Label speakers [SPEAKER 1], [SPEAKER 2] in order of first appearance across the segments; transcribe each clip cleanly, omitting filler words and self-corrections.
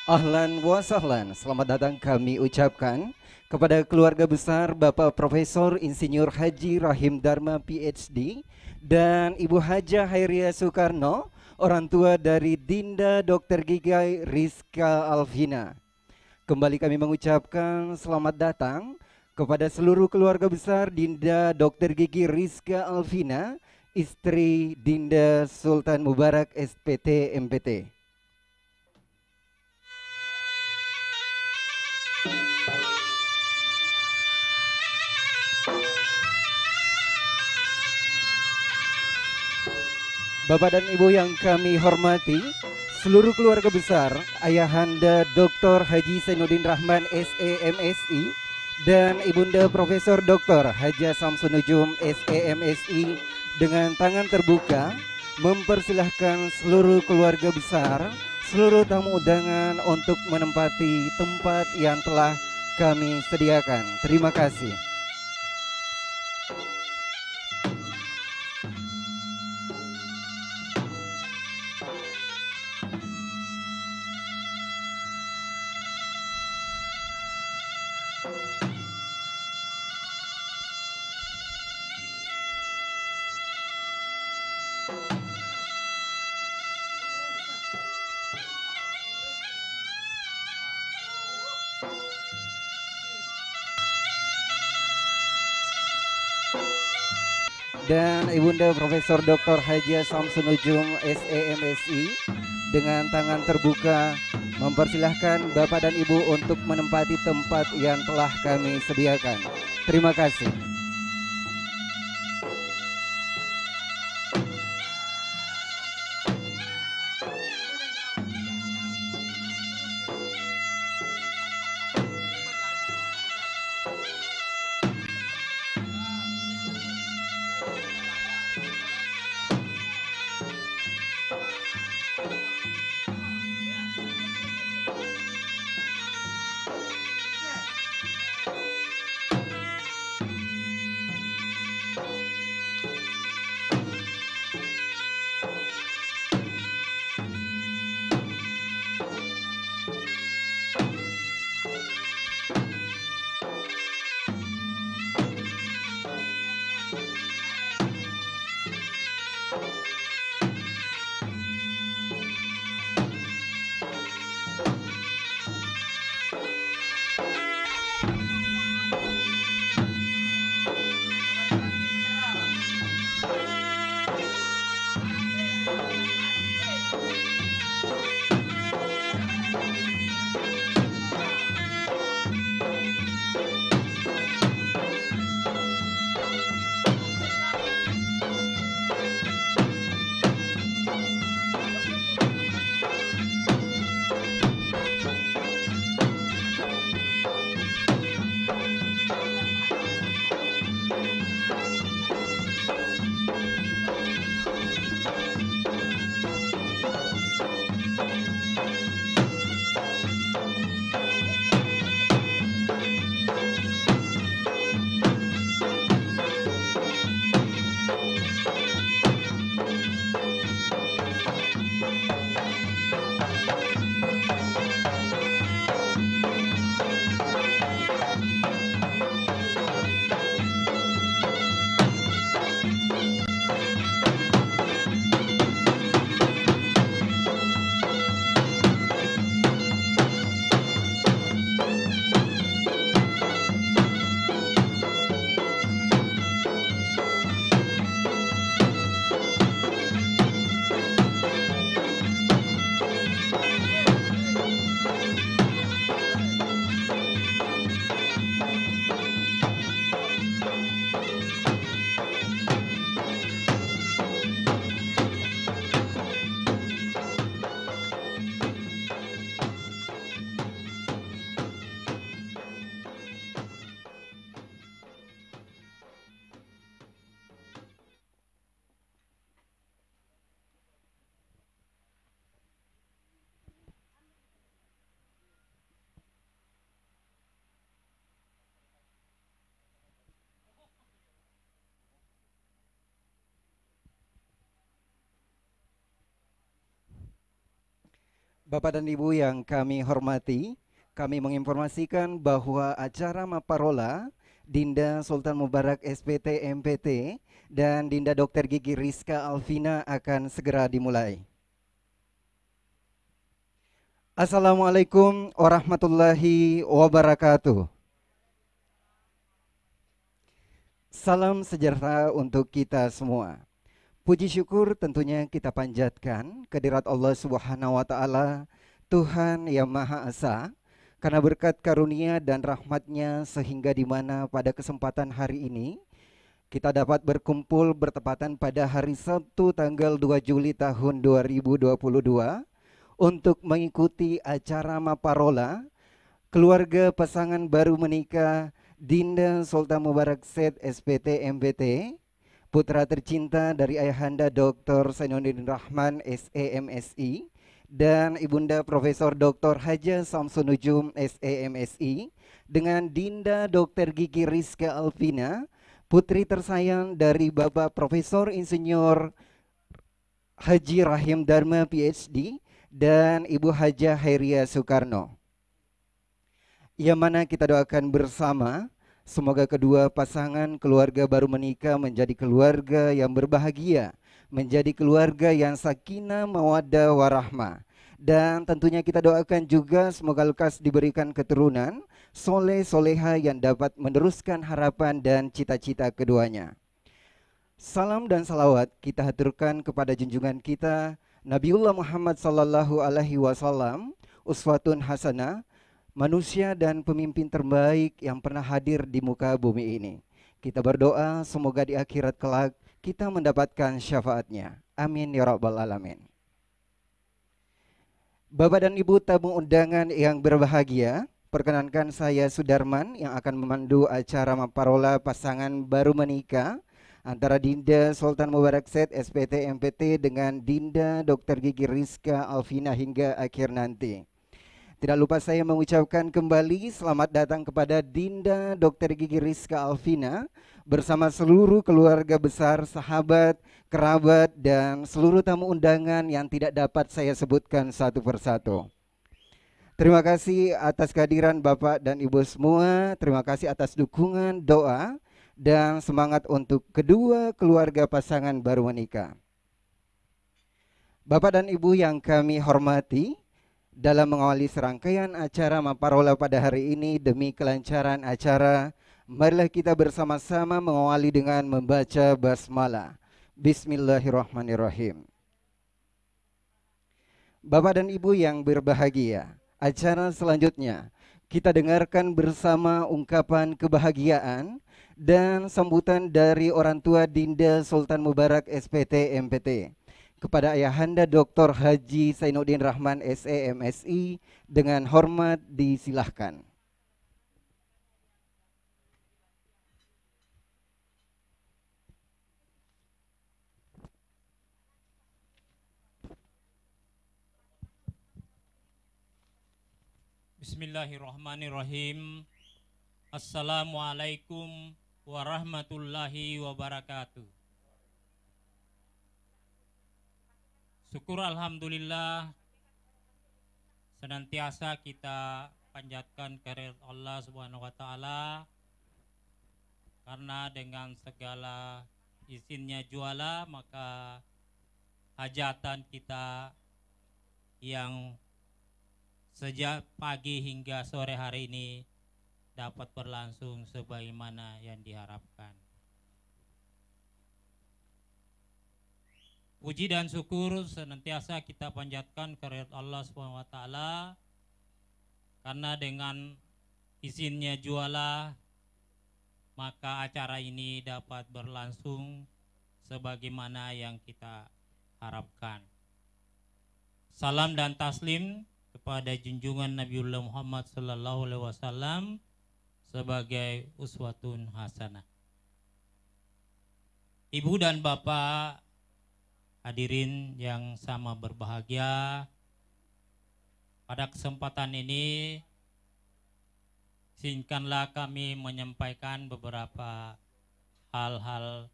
[SPEAKER 1] Ahlan wa sahlan, selamat datang kami ucapkan kepada keluarga besar Bapak Profesor Insinyur Haji Rahim Dharma PhD dan Ibu Haja Hairia Soekarno, orang tua dari Dinda Dr. Gigai Rizka Alvina. Kembali kami mengucapkan selamat datang kepada seluruh keluarga besar Dinda Dr. Gigi Rizka Alvina, istri Dinda Sultan Mubarak SPT MPT. Bapak dan Ibu yang kami hormati, seluruh keluarga besar Ayahanda Dr. Haji Zainuddin Rahman SEMSI dan Ibunda Profesor Dr. Haja Samsunujum SEMSI dengan tangan terbuka mempersilahkan seluruh keluarga besar, seluruh tamu undangan untuk menempati tempat yang telah kami sediakan. Terima kasih. Dan Ibunda Profesor Dr. Haja Samsunujum SEMSI dengan tangan terbuka mempersilahkan Bapak dan Ibu untuk menempati tempat yang telah kami sediakan. Terima kasih. Bapak dan Ibu yang kami hormati, kami menginformasikan bahwa acara Maparola Dinda Sultan Mubarak SPT MPT dan Dinda Dr. Gigi Rizka Alvina akan segera dimulai. Assalamualaikum warahmatullahi wabarakatuh. Salam sejahtera untuk kita semua. Puji syukur tentunya kita panjatkan kehadirat Allah Subhanahu wa taala, Tuhan yang Maha Esa, karena berkat karunia dan rahmatnya sehingga di mana pada kesempatan hari ini kita dapat berkumpul bertepatan pada hari Sabtu tanggal 2 Juli tahun 2022 untuk mengikuti acara Maparola keluarga pasangan baru menikah Dinda Sultan Mubarak Said SPT MPT, putra tercinta dari Ayahanda Dr. Zainuddin Rahman SEMSI dan Ibunda Profesor Dr. Haja Samsun Nujum SEMSI dengan Dinda Dr. Gigi Rizka Alvina, putri tersayang dari Bapak Profesor Insinyur Haji Rahim Dharma PhD dan Ibu Haja Hairia Soekarno. Yang mana kita doakan bersama semoga kedua pasangan keluarga baru menikah menjadi keluarga yang berbahagia, menjadi keluarga yang sakinah mawaddah warahmah. Dan tentunya kita doakan juga semoga lekas diberikan keturunan soleh soleha yang dapat meneruskan harapan dan cita-cita keduanya. Salam dan salawat kita haturkan kepada junjungan kita Nabiullah Muhammad sallallahu alaihi wasallam, uswatun hasanah, manusia dan pemimpin terbaik yang pernah hadir di muka bumi ini. Kita berdoa semoga di akhirat kelak kita mendapatkan syafaatnya. Amin ya rabbal alamin. Bapak dan Ibu tamu undangan yang berbahagia, perkenankan saya Sudarman yang akan memandu acara Maparola pasangan baru menikah antara Dinda Sultan Mubarak Said SPT MPT dengan Dinda Dr. Gigi Rizka Alvina hingga akhir nanti. Tidak lupa saya mengucapkan kembali selamat datang kepada Dinda Dr. Gigi Rizka Alvina bersama seluruh keluarga besar, sahabat, kerabat, dan seluruh tamu undangan yang tidak dapat saya sebutkan satu persatu. Terima kasih atas kehadiran Bapak dan Ibu semua, terima kasih atas dukungan, doa, dan semangat untuk kedua keluarga pasangan baru menikah. Bapak dan Ibu yang kami hormati, dalam mengawali serangkaian acara Maparola pada hari ini demi kelancaran acara, marilah kita bersama-sama mengawali dengan membaca basmalah. Bismillahirrahmanirrahim. Bapak dan Ibu yang berbahagia, acara selanjutnya kita dengarkan bersama ungkapan kebahagiaan dan sambutan dari orang tua Dinda Sultan Mubarak SPT MPT kepada Ayahanda Dr. Haji Zainuddin Rahman SEMSI dengan hormat disilahkan.
[SPEAKER 2] Bismillahirrahmanirrahim. Assalamualaikum warahmatullahi wabarakatuh. Syukur alhamdulillah senantiasa kita panjatkan kehadirat Allah Subhanahu wa taala, karena dengan segala izinnya juala maka hajatan kita yang sejak pagi hingga sore hari ini dapat berlangsung sebagaimana yang diharapkan. Puji dan syukur senantiasa kita panjatkan kehadirat Allah SWT, karena dengan izinnya juala maka acara ini dapat berlangsung sebagaimana yang kita harapkan. Salam dan taslim kepada junjungan Nabiullah Muhammad sallallahu alaihi wasallam sebagai uswatun hasanah. Ibu dan Bapak hadirin yang sama berbahagia, pada kesempatan ini izinkanlah kami menyampaikan beberapa hal-hal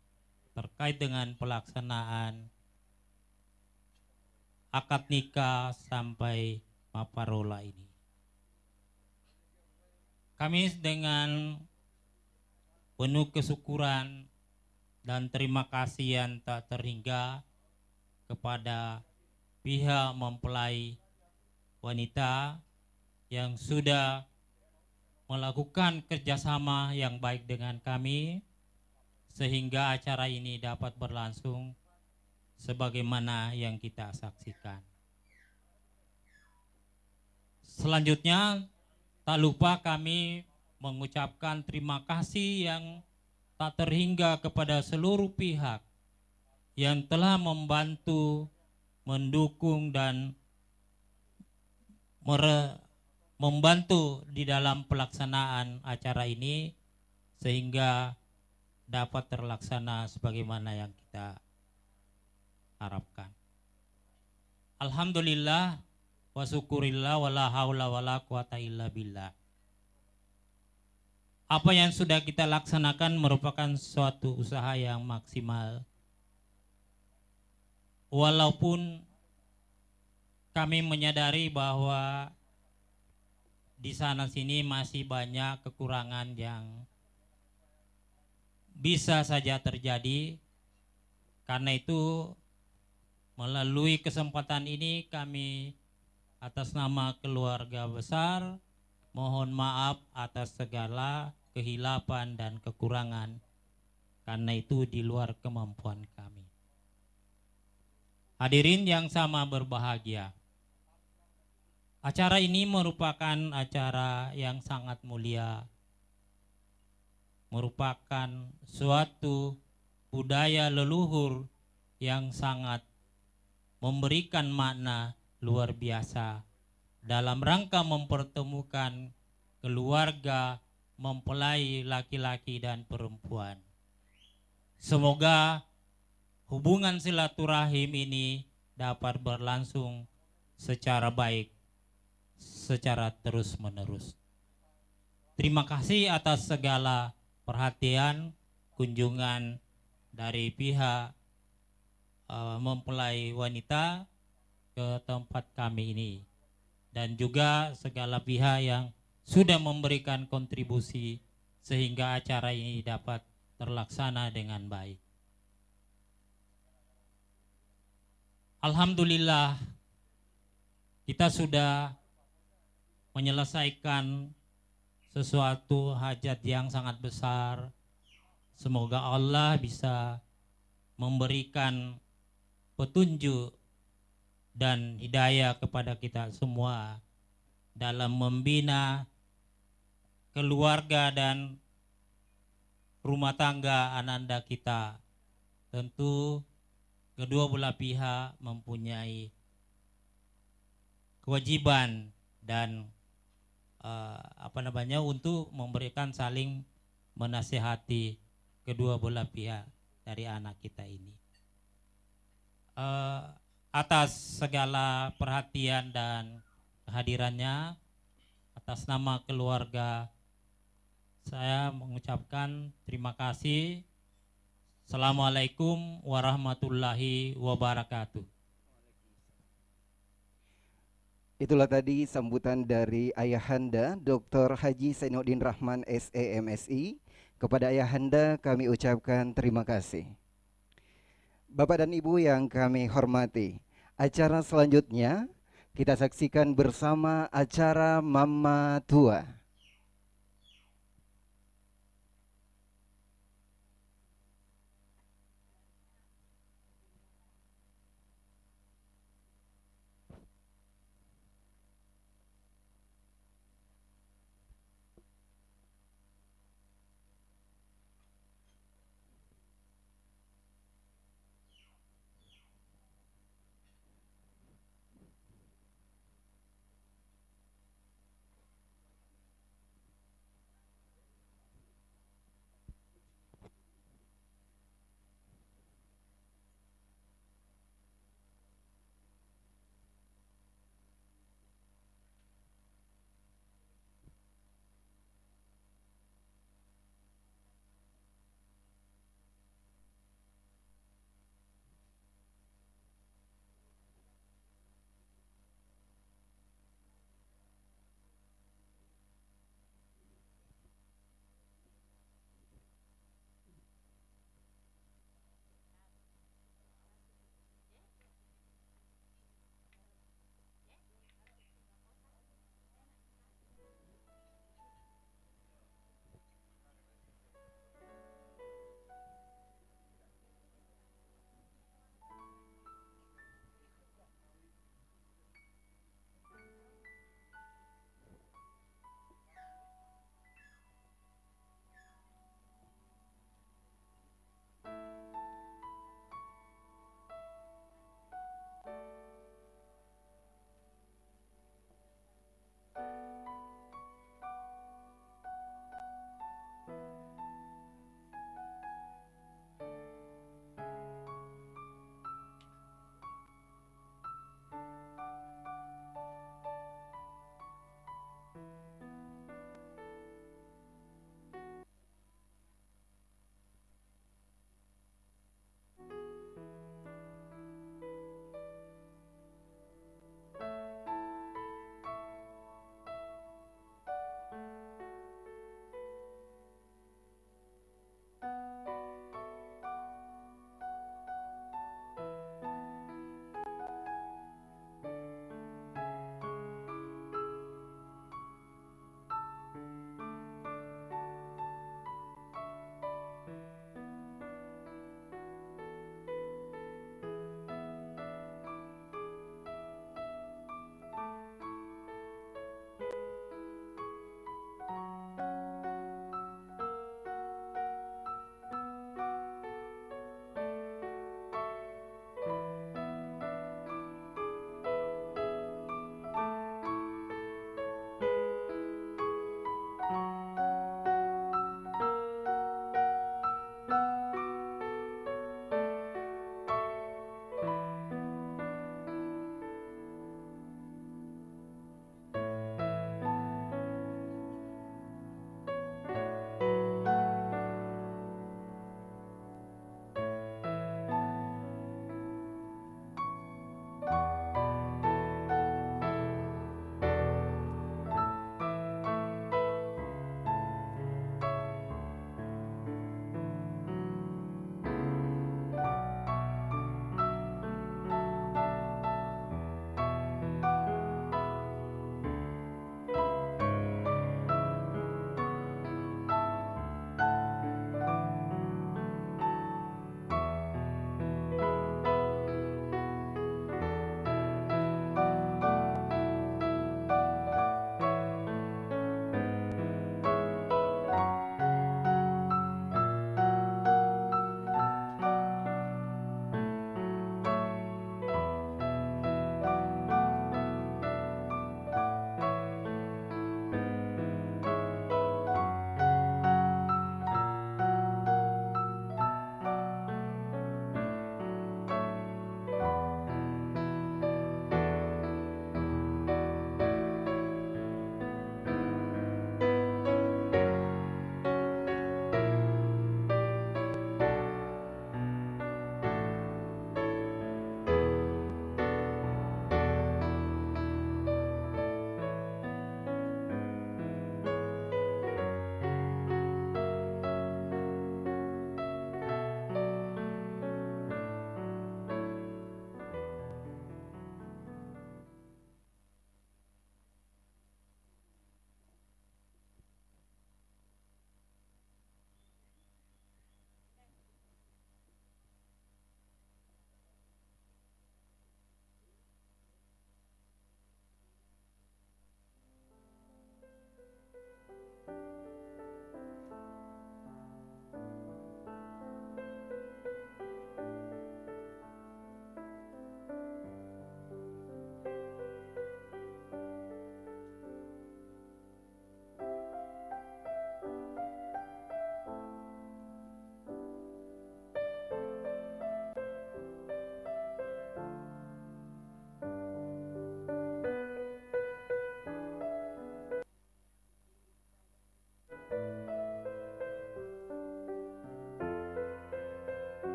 [SPEAKER 2] terkait dengan pelaksanaan akad nikah sampai maparola ini. Kami dengan penuh kesyukuran dan terima kasih yang tak terhingga kepada pihak mempelai wanita yang sudah melakukan kerjasama yang baik dengan kami sehingga acara ini dapat berlangsung sebagaimana yang kita saksikan. Selanjutnya, tak lupa kami mengucapkan terima kasih yang tak terhingga kepada seluruh pihak yang telah membantu, mendukung, dan membantu di dalam pelaksanaan acara ini sehingga dapat terlaksana sebagaimana yang kita harapkan. Alhamdulillah wa syukurillah wala haula wala quwata illa billah. Apa yang sudah kita laksanakan merupakan suatu usaha yang maksimal. Walaupun kami menyadari bahwa di sana sini masih banyak kekurangan yang bisa saja terjadi. Karena itu melalui kesempatan ini kami atas nama keluarga besar mohon maaf atas segala kehilapan dan kekurangan. Karena itu di luar kemampuan kami. Hadirin yang sama berbahagia. Acara ini merupakan acara yang sangat mulia, merupakan suatu budaya leluhur yang sangat memberikan makna luar biasa dalam rangka mempertemukan keluarga mempelai laki-laki dan perempuan. Semoga hubungan silaturahim ini dapat berlangsung secara baik, secara terus-menerus. Terima kasih atas segala perhatian, kunjungan dari pihak mempelai wanita ke tempat kami ini. Dan juga segala pihak yang sudah memberikan kontribusi sehingga acara ini dapat terlaksana dengan baik. Alhamdulillah kita sudah menyelesaikan sesuatu hajat yang sangat besar. Semoga Allah bisa memberikan petunjuk dan hidayah kepada kita semua dalam membina keluarga dan rumah tangga ananda kita. Tentu kedua belah pihak mempunyai kewajiban dan untuk memberikan saling menasihati kedua belah pihak dari anak kita ini. Atas segala perhatian dan kehadirannya, atas nama keluarga saya mengucapkan terima kasih. Assalamualaikum warahmatullahi wabarakatuh.
[SPEAKER 1] Itulah tadi sambutan dari Ayahanda Dr. Haji Zainuddin Rahman SEMSI. Kepada Ayahanda kami ucapkan terima kasih. Bapak dan Ibu yang kami hormati, acara selanjutnya kita saksikan bersama acara Mama Tua.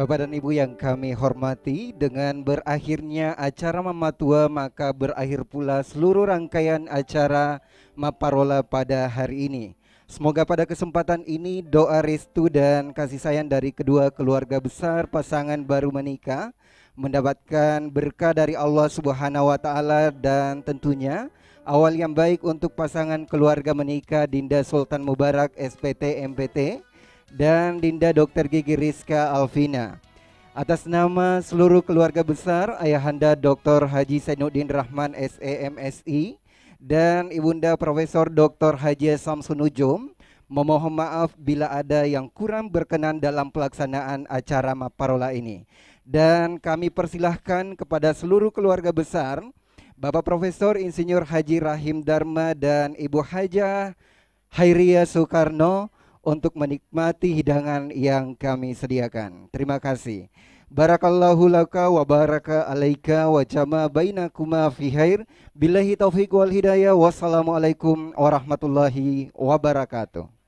[SPEAKER 1] Bapak dan Ibu yang kami hormati, dengan berakhirnya acara Mamatua maka berakhir pula seluruh rangkaian acara Maparola pada hari ini. Semoga pada kesempatan ini doa restu dan kasih sayang dari kedua keluarga besar pasangan baru menikah mendapatkan berkah dari Allah Subhanahu wa taala, dan tentunya awal yang baik untuk pasangan keluarga menikah Dinda Sultan Mubarak SPT MPT dan Dinda Dr. Gigi Rizka Alvina. Atas nama seluruh keluarga besar Ayahanda Dr. Haji Zainuddin Rahman SEMSI dan Ibunda Profesor Dr. Haji Samsun Nujum, memohon maaf bila ada yang kurang berkenan dalam pelaksanaan acara Maparola ini. Dan kami persilahkan kepada seluruh keluarga besar Bapak Profesor Insinyur Haji Rahim Dharma dan Ibu Hajah Hairia Soekarno untuk menikmati hidangan yang kami sediakan. Terima kasih. Barakallahu laka wa baraka alaika wa jama bainakuma fi khair. Billahi taufiq wal hidayah. Wassalamualaikum warahmatullahi wabarakatuh.